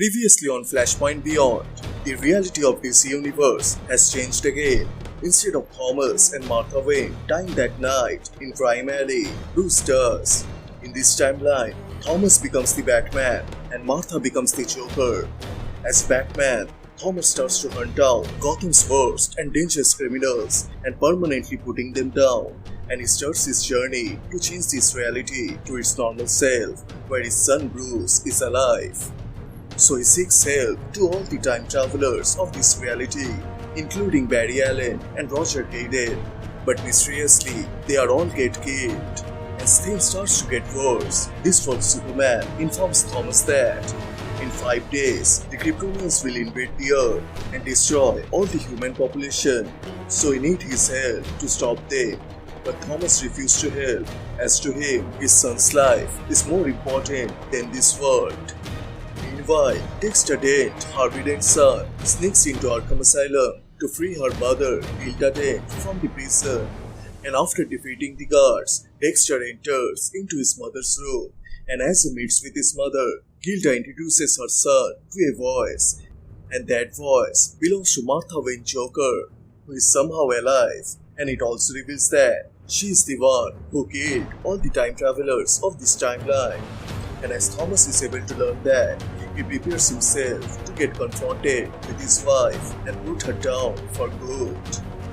Previously on Flashpoint Beyond, the reality of this universe has changed again. Instead of Thomas and Martha Wayne dying that night in Crime Alley, Bruce does. In this timeline, Thomas becomes the Batman and Martha becomes the Joker. As Batman, Thomas starts to hunt down Gotham's worst and dangerous criminals and permanently putting them down. And he starts his journey to change this reality to its normal self, where his son Bruce is alive. So he seeks help to all the time travelers of this reality, including Barry Allen and Roger Hayden. But mysteriously, they are all get killed. As things starts to get worse, this false Superman informs Thomas that in 5 days, the Kryptonians will invade the Earth and destroy all the human population. So he needs his help to stop them. But Thomas refused to help, as to him, his son's life is more important than this world. Meanwhile, Dexter Dent, Harvey Dent's son, sneaks into Arkham Asylum to free her mother, Gilda Dent, from the prison. And after defeating the guards, Dexter enters into his mother's room. And as he meets with his mother, Gilda introduces her son to a voice. And that voice belongs to Martha Wayne Joker, who is somehow alive. And it also reveals that she is the one who killed all the time travelers of this timeline. And as Thomas is able to learn that, he prepares himself to get confronted with his wife and put her down for good.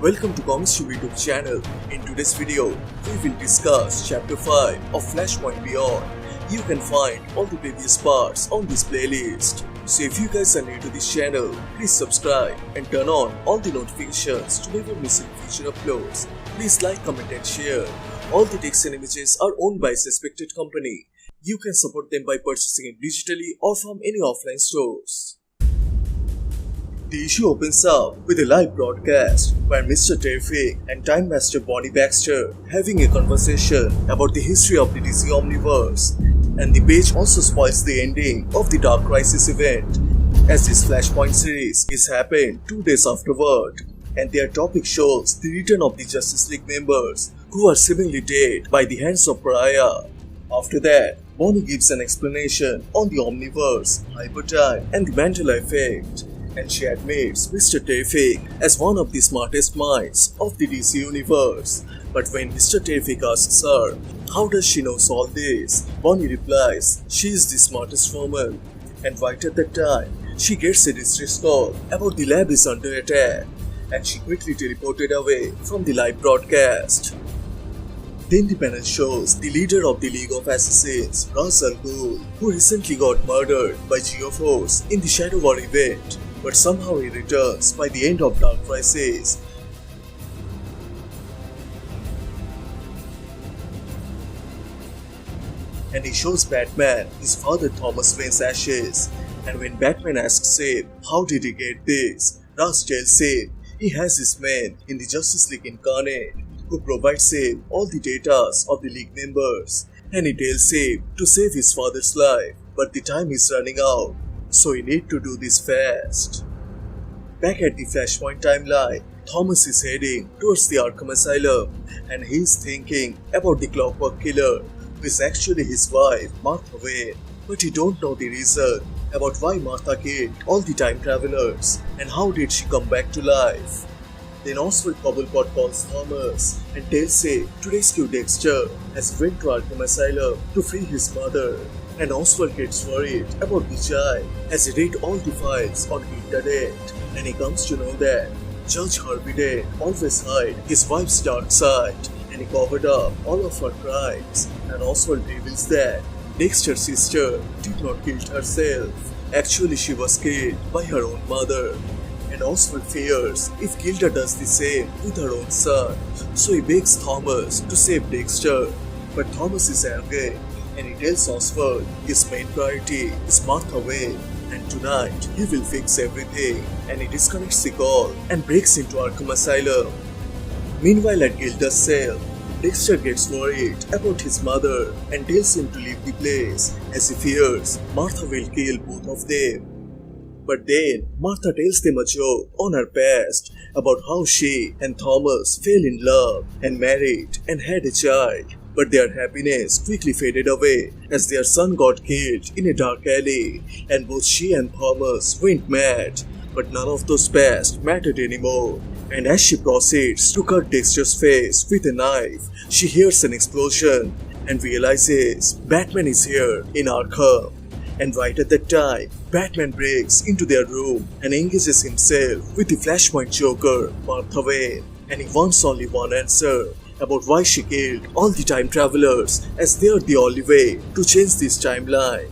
Welcome to Comicstube YouTube channel. In today's video, we will discuss Chapter 5 of Flashpoint Beyond. You can find all the previous parts on this playlist. So if you guys are new to this channel, please subscribe and turn on all the notifications to never miss any future uploads. Please like, comment and share. All the text and images are owned by a suspected company. You can support them by purchasing it digitally or from any offline stores. The issue opens up with a live broadcast where Mr. Terrific and Time Master Bonnie Baxter having a conversation about the history of the DC Omniverse. And the page also spoils the ending of the Dark Crisis event, as this Flashpoint series is happened 2 days afterward. And their topic shows the return of the Justice League members who are seemingly dead by the hands of Pariah. After that, Bonnie gives an explanation on the Omniverse, Hypertime and the Mandela effect, and she admits Mr. Terrific as one of the smartest minds of the DC universe. But when Mr. Terrific asks her, how does she know all this, Bonnie replies, she is the smartest woman. And right at that time, she gets a distress call about the lab is under attack, and she quickly teleported away from the live broadcast. Then the panel shows the leader of the League of Assassins, Ra's al Ghul, who recently got murdered by Geoforce in the Shadow War event, but somehow he returns by the end of Dark Crisis. And he shows Batman his father Thomas Wayne's ashes, and when Batman asks him how did he get this, Ra's tells him he has his men in the Justice League Incarnate, who provides him all the data of the League members, and he tells him to save his father's life, but the time is running out, so he needs to do this fast. Back at the Flashpoint timeline, Thomas is heading towards the Arkham Asylum, and he is thinking about the Clockwork Killer, who is actually his wife, Martha Wayne, but he don't know the reason about why Martha killed all the time travelers, and how did she come back to life. Then Oswald Cobblepot calls Thomas and tells him to rescue Dexter as he went to Arkham Asylum to free his mother. And Oswald gets worried about the child as he read all the files on Gilda Dent, and he comes to know that Judge Harvey Dent always hid his wife's dark side, and he covered up all of her crimes. And Oswald reveals that Dexter's sister did not kill herself. Actually, she was killed by her own mother. And Oswald fears if Gilda does the same with her own son, so he begs Thomas to save Dexter. But Thomas is angry, and he tells Oswald his main priority is Martha Wayne, and tonight he will fix everything. And he disconnects the call and breaks into Arkham Asylum. Meanwhile at Gilda's cell, Dexter gets worried about his mother and tells him to leave the place, as he fears Martha will kill both of them. But then, Martha tells them a joke on her past about how she and Thomas fell in love and married and had a child. but their happiness quickly faded away as their son got killed in a dark alley, and both she and Thomas went mad. But none of those past mattered anymore. And as she proceeds to cut Dexter's face with a knife, she hears an explosion and realizes Batman is here in Arkham. And right at that time, Batman breaks into their room and engages himself with the Flashpoint Joker, Martha Wayne. And he wants only one answer about why she killed all the time travelers, as they are the only way to change this timeline.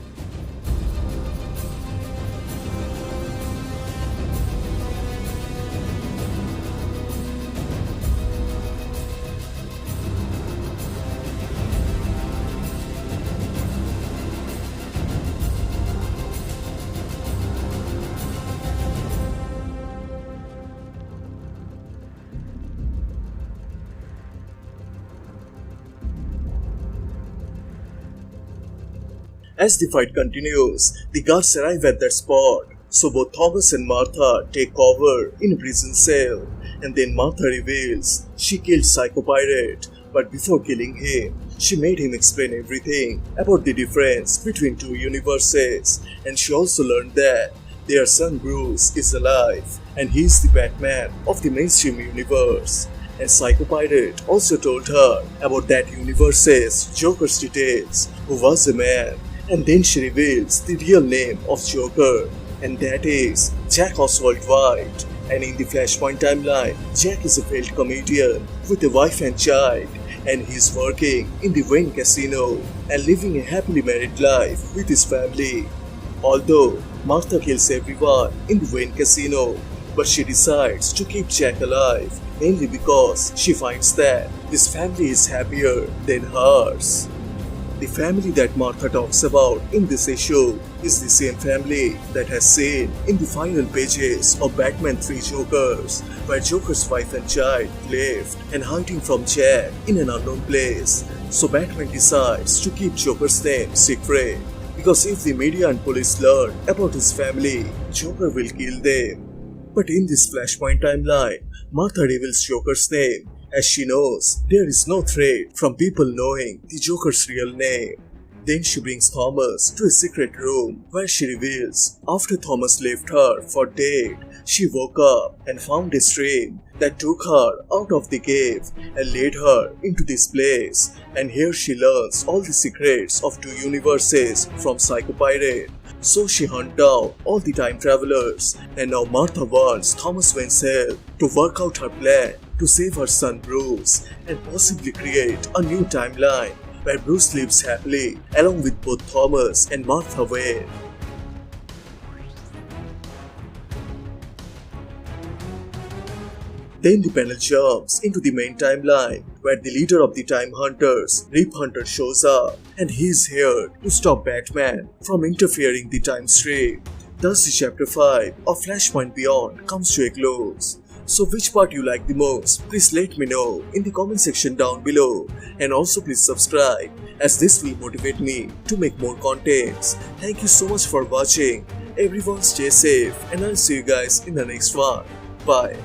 As the fight continues, the guards arrive at that spot, so both Thomas and Martha take cover in a prison cell, and then Martha reveals she killed Psycho Pirate, but before killing him, she made him explain everything about the difference between two universes, and she also learned that their son Bruce is alive, and he is the Batman of the mainstream universe. And Psycho Pirate also told her about that universe's Joker's details, who was a man. And then she reveals the real name of Joker, and that is Jack Oswald White. And in the Flashpoint timeline, Jack is a failed comedian with a wife and child, and he is working in the Wayne Casino and living a happily married life with his family. Although Martha kills everyone in the Wayne Casino, but she decides to keep Jack alive, mainly because she finds that his family is happier than hers. The family that Martha talks about in this issue is the same family that has seen in the final pages of Batman 3 Jokers, where Joker's wife and child left and hiding from Jack in an unknown place. So Batman decides to keep Joker's name secret, because if the media and police learn about his family, Joker will kill them. But in this Flashpoint timeline, Martha reveals Joker's name, as she knows there is no threat from people knowing the Joker's real name. Then she brings Thomas to a secret room where she reveals after Thomas left her for dead, she woke up and found a stream that took her out of the cave and led her into this place. And here she learns all the secrets of two universes from Psycho Pirate. So she hunts down all the time travelers, and now Martha wants Thomas Wayne's help to work out her plan to save her son Bruce and possibly create a new timeline where Bruce lives happily along with both Thomas and Martha Wayne. Then the panel jumps into the main timeline where the leader of the Time Hunters, Rip Hunter, shows up, and he is here to stop Batman from interfering the time stream. Thus the chapter 5 of Flashpoint Beyond comes to a close. So which part you like the most? Please let me know in the comment section down below, and also please subscribe, as this will motivate me to make more contents. Thank you so much for watching. Everyone stay safe, and I'll see you guys in the next one. Bye.